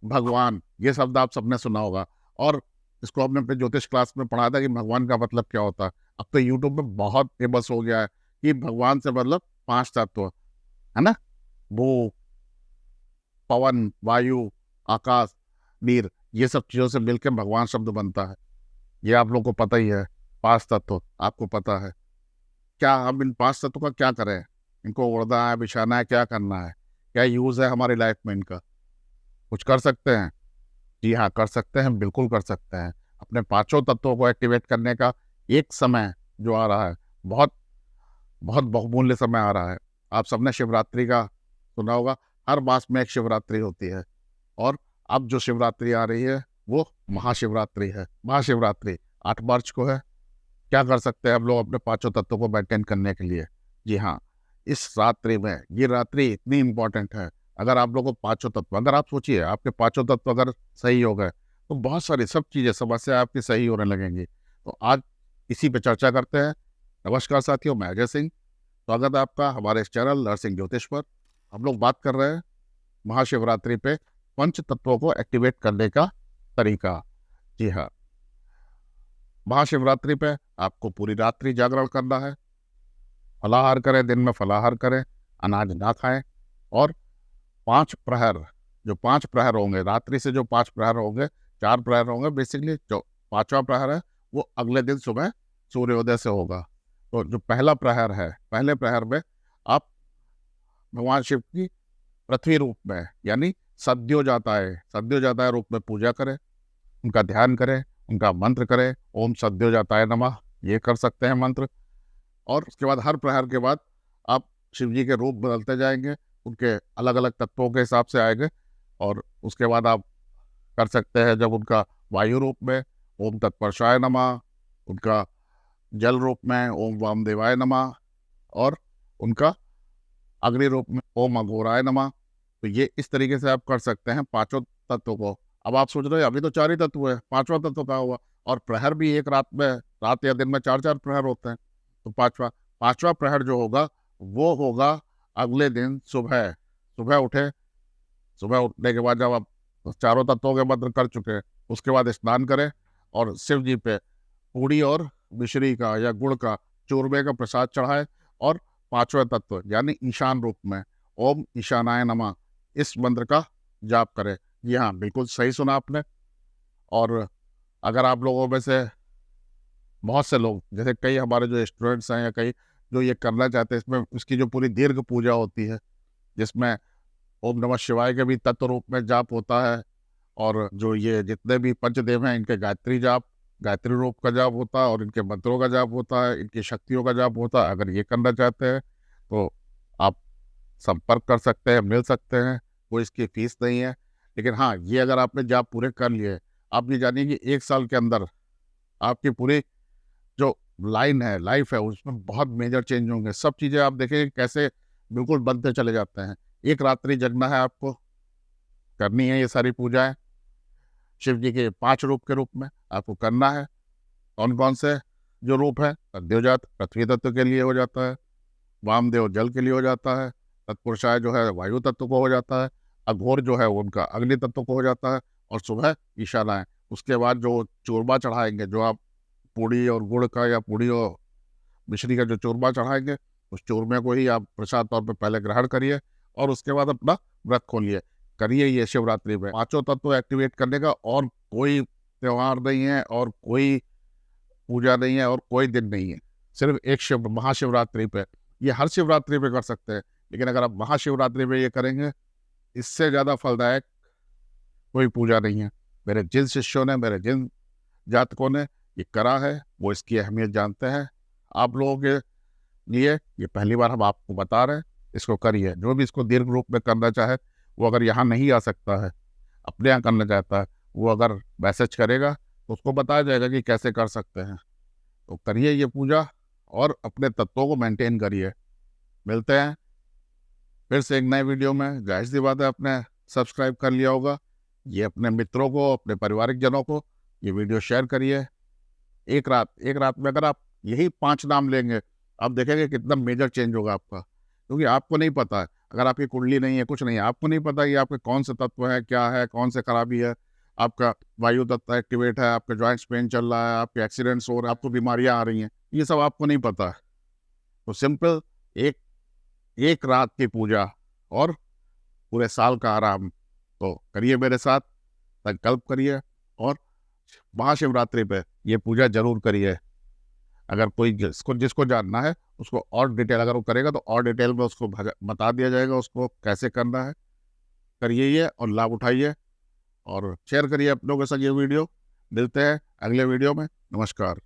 भगवान, ये शब्द आप सबने सुना होगा। और इसको हमने अपने ज्योतिष क्लास में पढ़ा था कि भगवान का मतलब क्या होता है। अब तो यूट्यूब में बहुत फेमस हो गया है कि भगवान से मतलब 5 तत्व, है ना? भू, पवन, वायु, आकाश, नीर, ये सब चीज़ों से मिलकर भगवान शब्द बनता है। ये आप लोग को पता ही है। 5 तत्व आपको पता है। क्या हम इन 5 तत्वों का क्या करें? इनको ओढ़ना है, बिछाना है, क्या करना है? क्या यूज़ है हमारी लाइफ में इनका? कुछ कर सकते हैं? जी हाँ, कर सकते हैं, बिल्कुल कर सकते हैं। अपने पाँचों तत्वों को एक्टिवेट करने का एक समय जो आ रहा है, बहुत, बहुत बहुमूल्य समय आ रहा है। आप सबने शिवरात्रि का सुना होगा, हर मास में एक शिवरात्रि होती है। और अब जो शिवरात्रि आ रही है, वो महाशिवरात्रि है। महाशिवरात्रि 8 मार्च को है। क्या कर सकते हैं हम लोग अपने पाँचों तत्वों को मेंटेन करने के लिए? जी हाँ, इस रात्रि में, ये रात्रि इतनी इम्पोर्टेंट है। अगर आप लोगों को पाँचों तत्व, अगर आप सोचिए आपके पाँचों तत्व अगर सही हो गए, तो बहुत सारी सब चीज़ें, समस्या आपकी सही होने लगेंगी। तो आज इसी पे चर्चा करते हैं। नमस्कार साथियों, मैं अजय सिंह। स्वागत है आपका हमारे इस चैनल नरसिंह ज्योतिष पर। हम लोग बात कर रहे हैं महाशिवरात्रि पे पंच तत्वों को एक्टिवेट करने का तरीका। जी हाँ, महाशिवरात्रि पे आपको पूरी रात्रि जागरण करना है। फलाहार करें, दिन में फलाहार करें, अनाज ना खाएं। और 5 प्रहर, जो 5 प्रहर होंगे रात्रि से, जो 5 प्रहर होंगे, 4 प्रहर होंगे बेसिकली, जो 5वां प्रहर है वो अगले दिन सुबह सूर्योदय से होगा। तो जो पहला प्रहर है, पहले प्रहर में आप भगवान शिव की पृथ्वी रूप में, यानी सद्यो जाता है रूप में पूजा करें, उनका ध्यान करें, उनका मंत्र करें। ओम सद्यो जाताय नमः, ये कर सकते हैं मंत्र। और उसके बाद हर प्रहर के बाद आप शिव जी के रूप बदलते जाएंगे, उनके अलग अलग तत्वों के हिसाब से आएंगे। और उसके बाद आप कर सकते हैं जब उनका वायु रूप में ओम तत्पुरुषाय नमः, उनका जल रूप में ओम वामदेवाय नमः, और उनका अग्नि रूप में ओम अघोराय नमः। तो ये इस तरीके से आप कर सकते हैं पांचों तत्वों को। अब आप सोच रहे हो अभी तो 4 ही तत्व है, 5वां तत्व कहाँ हुआ? और प्रहर भी एक रात में, रात या दिन में 4-4 प्रहर होते हैं। तो पांचवा प्रहर जो होगा वो होगा अगले दिन सुबह। सुबह उठे, सुबह उठने के बाद जब आप चारों तत्वों के मंत्र कर चुके हैं, उसके बाद स्नान करें और शिव जी पे पूड़ी और मिश्री का या गुड़ का, चूरमे का प्रसाद चढ़ाए। और 5वें तत्व यानी ईशान रूप में ओम ईशानाय नमः, इस मंत्र का जाप करें। जी हाँ, बिल्कुल सही सुना आपने। और अगर आप लोगों में से बहुत से लोग, जैसे कई हमारे जो स्टूडेंट्स हैं या कई जो ये करना चाहते हैं, इसमें इसकी जो पूरी दीर्घ पूजा होती है, जिसमें ओम नमः शिवाय के भी तत्व रूप में जाप होता है। और जो ये जितने भी पंचदेव हैं, इनके गायत्री जाप, गायत्री रूप का जाप होता है, और इनके मंत्रों का जाप होता है, इनकी शक्तियों का जाप होता है। अगर ये करना चाहते हैं तो आप संपर्क कर सकते हैं, मिल सकते हैं, कोई इसकी फीस नहीं है। लेकिन हाँ, ये अगर आपने जाप पूरे कर लिए, आप ये जानिए कि 1 साल के अंदर आपकी पूरी जो लाइन है, लाइफ है, उसमें बहुत मेजर चेंज होंगे। सब चीज़ें आप देखेंगे कैसे बिल्कुल बनते चले जाते हैं। एक रात्रि जगना है आपको, करनी है ये सारी पूजाएँ, शिव जी के 5 रूप के रूप में आपको करना है। कौन-कौन से जो रूप है? सद्योजात पृथ्वी तत्व के लिए हो जाता है, वामदेव जल के लिए हो जाता है, तत्पुरुषाय जो है वायु तत्व को हो जाता है, अघोर जो है वो उनका अग्नि तत्व को हो जाता है, और सुबह ईशानाय। उसके बाद जो चूरमा चढ़ाएँगे, जो आप पूड़ी और गुड़ का या पूड़ी और मिश्री का जो चूरमा चढ़ाएँगे, उस चूरमे को ही आप प्रसाद तौर पे पहले ग्रहण करिए और उसके बाद अपना व्रत खोलिए। करिए ये शिवरात्रि में। पाँचों तत्व एक्टिवेट करने का और कोई त्योहार नहीं है, और कोई पूजा नहीं है, और कोई दिन नहीं है। सिर्फ़ एक शिव महाशिवरात्रि पे, ये हर शिवरात्रि पे कर सकते हैं, लेकिन अगर आप महाशिवरात्रि पे ये करेंगे, इससे ज़्यादा फलदायक कोई पूजा नहीं है। मेरे जिन शिष्यों ने, मेरे जिन जातकों ने ये करा है, वो इसकी अहमियत जानते हैं। आप लोगों के लिए ये पहली बार हम आपको बता रहे हैं, इसको करिए। जो भी इसको दीर्घ रूप में करना चाहे, वो अगर यहाँ नहीं आ सकता है, अपने यहाँ करना चाहता है, वो अगर मैसेज करेगा, तो उसको बताया जाएगा कि कैसे कर सकते हैं। तो करिए ये पूजा और अपने तत्वों को मेंटेन करिए। मिलते हैं फिर से एक नए वीडियो में। ज़ाहिर-सी बात है आपने सब्सक्राइब कर लिया होगा। ये अपने मित्रों को, अपने पारिवारिक जनों को ये वीडियो शेयर करिए। एक रात में अगर आप यही 5 नाम लेंगे, आप देखेंगे कितना मेजर चेंज होगा आपका। क्योंकि आपको नहीं पता है, अगर आपकी कुंडली नहीं है, कुछ नहीं है, आपको नहीं पता कि आपके कौन से तत्व है, क्या है, कौन से खराबी है, आपका वायु तत्व एक्टिवेट है, आपके जॉइंट्स पेन चल रहा है, आपके एक्सीडेंट्स हो रहे हैं, आपको बीमारियां आ रही हैं, ये सब आपको नहीं पता है। तो सिंपल एक एक रात की पूजा और पूरे साल का आराम तो करिए मेरे साथ, संकल्प करिए और महाशिवरात्रि पे ये पूजा जरूर करिए। अगर कोई जिसको जिसको जानना है उसको और डिटेल, अगर वो करेगा तो और डिटेल में उसको बता दिया जाएगा उसको कैसे करना है। करिए ये और लाभ उठाइए और शेयर करिए अपनों के साथ ये वीडियो। मिलते हैं अगले वीडियो में। नमस्कार।